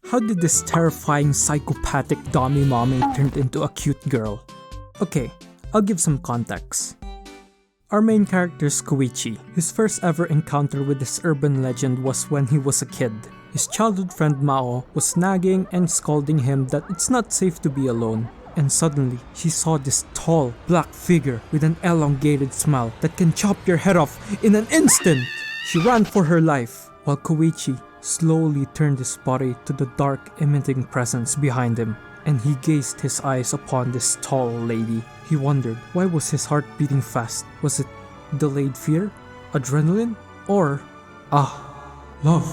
How did this terrifying psychopathic dummy mommy turn into a cute girl? Okay, I'll give some context. Our main character is Kuchi. His first ever encounter with this urban legend was when he was a kid. His childhood friend Mao was nagging and scolding him that it's not safe to be alone. And suddenly, she saw this tall, black figure with an elongated smile that can chop your head off in an instant! She ran for her life, while Kuchi slowly turned his body to the dark, imitating presence behind him. And he gazed his eyes upon this tall lady. He wondered, why was his heart beating fast? Was it delayed fear? Adrenaline? Or, love?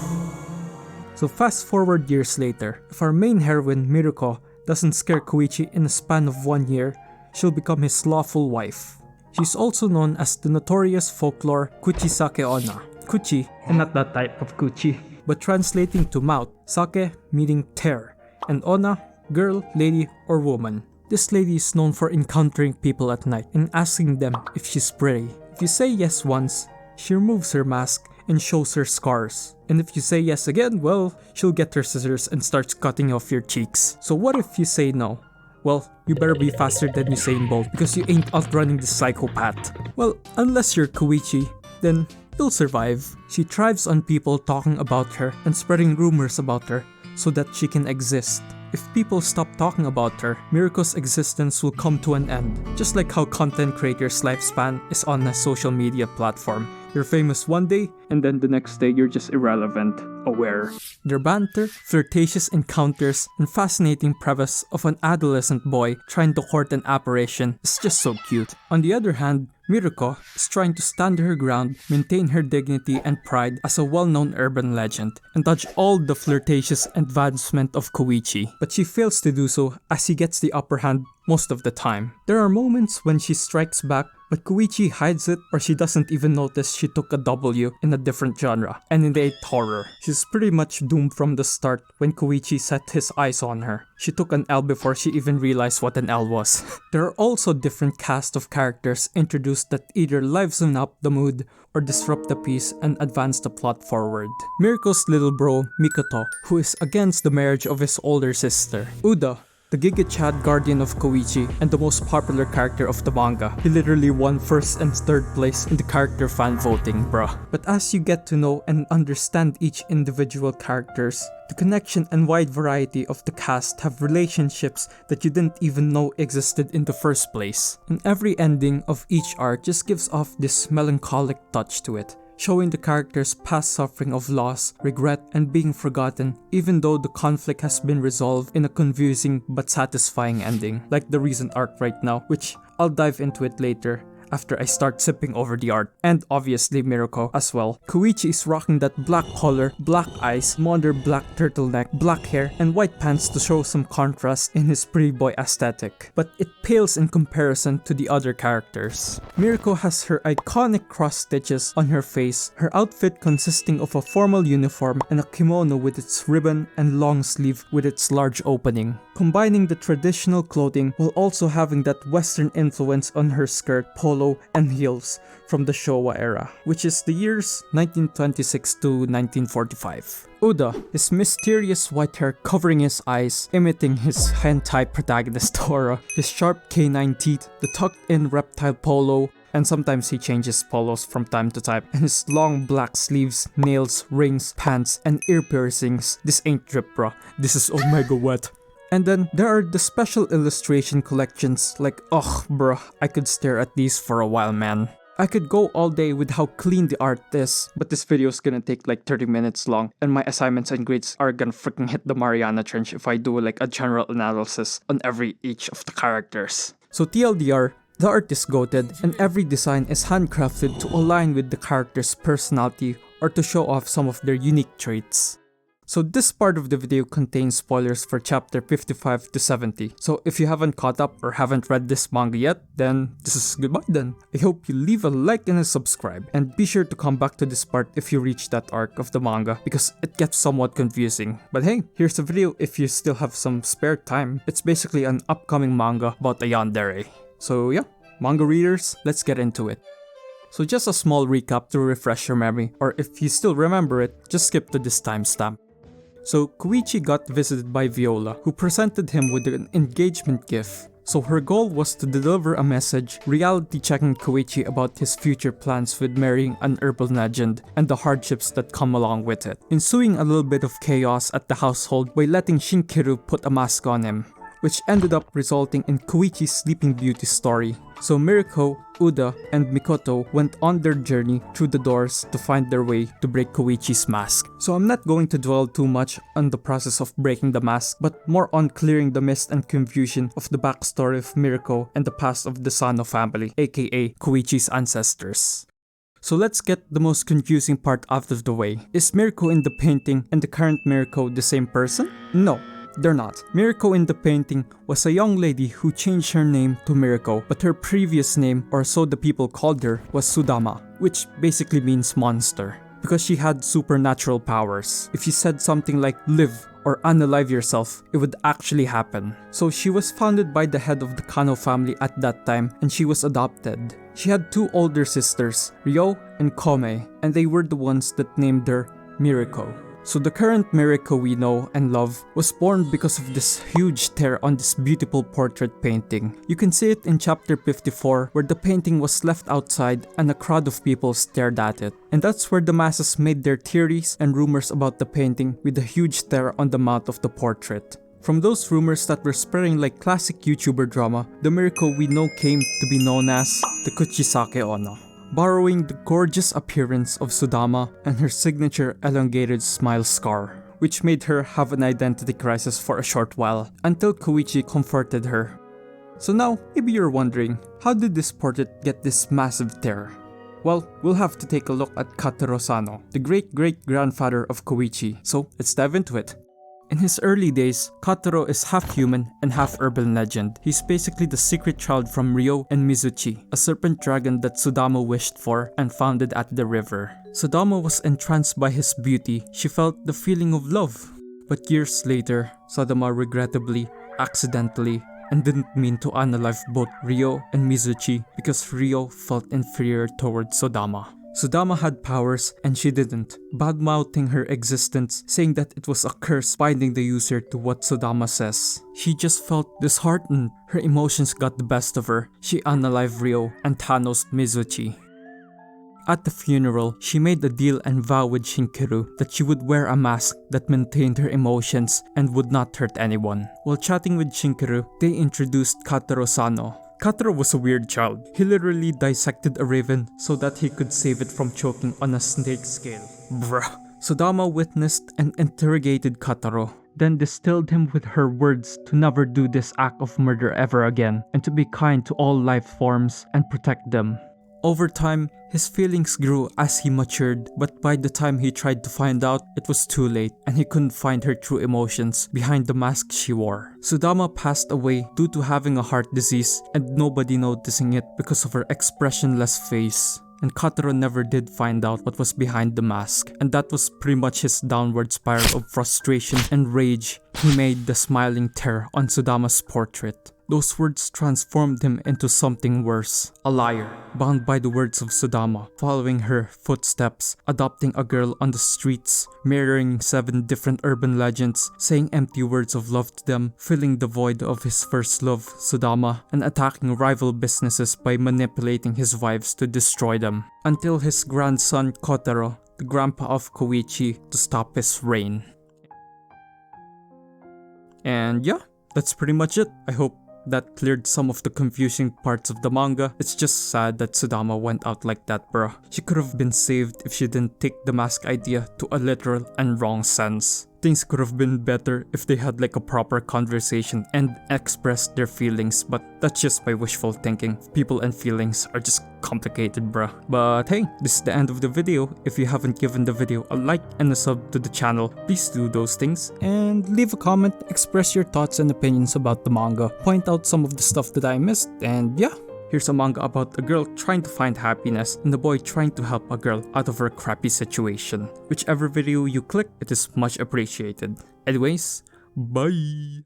So fast forward years later, if our main heroine, Miruko, doesn't scare Kuchi in a span of 1 year, she'll become his lawful wife. She's also known as the notorious folklore kuchisake onna. Kuchi, and not that type of Kuchi, but translating to mouth, sake meaning tear, and onna, girl, lady, or woman. This lady is known for encountering people at night and asking them if she's pretty. If you say yes once, she removes her mask and shows her scars. And if you say yes again, well, she'll get her scissors and starts cutting off your cheeks. So what if you say no? Well, you better be faster than Usain Bolt because you ain't outrunning the psychopath. Well, unless you're Kuchi, then you'll survive. She thrives on people talking about her and spreading rumors about her so that she can exist. If people stop talking about her, Miruko's existence will come to an end, just like how content creators' lifespan is on a social media platform. You're famous one day, and then the next day you're just irrelevant, aware. Their banter, flirtatious encounters, and fascinating premise of an adolescent boy trying to court an apparition is just so cute. On the other hand, Miruko is trying to stand her ground, maintain her dignity and pride as a well-known urban legend, and dodge all the flirtatious advancement of Kuchi. But she fails to do so as he gets the upper hand most of the time. There are moments when she strikes back, but Kuchi hides it or she doesn't even notice she took a W in a different genre, and in the 8th horror. She's pretty much doomed from the start when Kuchi set his eyes on her. She took an L before she even realized what an L was. There are also different cast of characters introduced that either liven up the mood or disrupt the piece and advance the plot forward. Miruko's little bro, Mikoto, who is against the marriage of his older sister. Uda, the Giga Chad guardian of Kuchi and the most popular character of the manga. He literally won 1st and 3rd place in the character fan voting, bruh. But as you get to know and understand each individual characters, the connection and wide variety of the cast have relationships that you didn't even know existed in the first place. And every ending of each arc just gives off this melancholic touch to it, showing the characters' past suffering of loss, regret, and being forgotten, even though the conflict has been resolved in a confusing but satisfying ending, like the recent arc right now, which I'll dive into it later after I start sipping over the art, and obviously Miruko as well. Kuchi is rocking that black collar, black eyes, modern black turtleneck, black hair, and white pants to show some contrast in his pretty boy aesthetic, but it pales in comparison to the other characters. Miruko has her iconic cross stitches on her face, her outfit consisting of a formal uniform and a kimono with its ribbon and long sleeve with its large opening, combining the traditional clothing while also having that western influence on her skirt, polo, and heels from the Showa era, which is the years 1926 to 1945. Uda, his mysterious white hair covering his eyes, imitating his hentai protagonist Tora, his sharp canine teeth, the tucked-in reptile polo, and sometimes he changes polos from time to time, and his long black sleeves, nails, rings, pants, and ear piercings. This ain't drip, bruh. This is omega wet. And then there are the special illustration collections like, ugh bruh, I could stare at these for a while, man. I could go all day with how clean the art is, but this video is gonna take like 30 minutes long, and my assignments and grades are gonna freaking hit the Mariana Trench if I do like a general analysis on each of the characters. So TLDR, the art is goated, and every design is handcrafted to align with the character's personality or to show off some of their unique traits. So this part of the video contains spoilers for chapter 55 to 70. So if you haven't caught up or haven't read this manga yet, then this is goodbye then. I hope you leave a like and a subscribe. And be sure to come back to this part if you reach that arc of the manga, because it gets somewhat confusing. But hey, here's the video if you still have some spare time. It's basically an upcoming manga about a yandere. So yeah, manga readers, let's get into it. So just a small recap to refresh your memory, or if you still remember it, just skip to this timestamp. So Koichi got visited by Viola, who presented him with an engagement gift. So her goal was to deliver a message, reality checking Koichi about his future plans with marrying an urban legend and the hardships that come along with it, ensuing a little bit of chaos at the household by letting Shinkiru put a mask on him, which ended up resulting in Koichi's Sleeping Beauty story. So Miriko, Uda, and Mikoto went on their journey through the doors to find their way to break Koichi's mask. So I'm not going to dwell too much on the process of breaking the mask, but more on clearing the mist and confusion of the backstory of Miriko and the past of the Sano family, aka Koichi's ancestors. So let's get the most confusing part out of the way. Is Miriko in the painting and the current Miriko the same person? No. They're not. Miriko in the painting was a young lady who changed her name to Miriko, but her previous name, or so the people called her, was Sudama, which basically means monster, because she had supernatural powers. If you said something like live or unalive yourself, it would actually happen. So she was founded by the head of the Kano family at that time, and she was adopted. She had two older sisters, Ryo and Kome, and they were the ones that named her Miriko. So the current Miriko we know and love was born because of this huge tear on this beautiful portrait painting. You can see it in chapter 54 where the painting was left outside and a crowd of people stared at it. And that's where the masses made their theories and rumors about the painting with the huge tear on the mouth of the portrait. From those rumors that were spreading like classic YouTuber drama, the Miriko we know came to be known as the kuchisake onna, borrowing the gorgeous appearance of Sudama and her signature elongated smile scar, which made her have an identity crisis for a short while, until Koichi comforted her. So now, maybe you're wondering, how did this portrait get this massive tear? Well, we'll have to take a look at Kataro Sano, the great-great-grandfather of Koichi, so let's dive into it. In his early days, Kataro is half human and half urban legend. He's basically the secret child from Ryo and Mizuchi, a serpent dragon that Sudama wished for and founded at the river. Sudama was entranced by his beauty. She felt the feeling of love. But years later, Sudama regrettably, accidentally, and didn't mean to unalive both Ryo and Mizuchi because Ryo felt inferior towards Sudama. Sudama had powers and she didn't, bad-mouthing her existence, saying that it was a curse binding the user to what Sudama says. She just felt disheartened. Her emotions got the best of her. She unalived Ryo and Thanos Mizuchi. At the funeral, she made a deal and vow with Shinkiru that she would wear a mask that maintained her emotions and would not hurt anyone. While chatting with Shinkiru, they introduced Kataro Sano. Kataro was a weird child. He literally dissected a raven so that he could save it from choking on a snake scale. Bruh. Sudama witnessed and interrogated Kataro, then distilled him with her words to never do this act of murder ever again and to be kind to all life forms and protect them. Over time, his feelings grew as he matured, but by the time he tried to find out, it was too late and he couldn't find her true emotions behind the mask she wore. Sudama passed away due to having a heart disease and nobody noticing it because of her expressionless face. And Kataro never did find out what was behind the mask, and that was pretty much his downward spiral of frustration and rage. He made the smiling tear on Sudama's portrait. Those words transformed him into something worse, a liar, bound by the words of Sudama, following her footsteps, adopting a girl on the streets, mirroring 7 different urban legends, saying empty words of love to them, filling the void of his first love, Sudama, and attacking rival businesses by manipulating his wives to destroy them, until his grandson Kotaro, the grandpa of Koichi, to stop his reign. And yeah, that's pretty much it. I hope that cleared some of the confusing parts of the manga. It's just sad that Sudama went out like that, bruh. She could have been saved if she didn't take the mask idea to a literal and wrong sense. Things could have been better if they had like a proper conversation and expressed their feelings, but that's just my wishful thinking. People and feelings are just complicated, bruh. But hey, this is the end of the video. If you haven't given the video a like and a sub to the channel, please do those things. And leave a comment, express your thoughts and opinions about the manga, point out some of the stuff that I missed, and yeah. Here's a manga about a girl trying to find happiness and a boy trying to help a girl out of her crappy situation. Whichever video you click, it is much appreciated. Anyways, bye!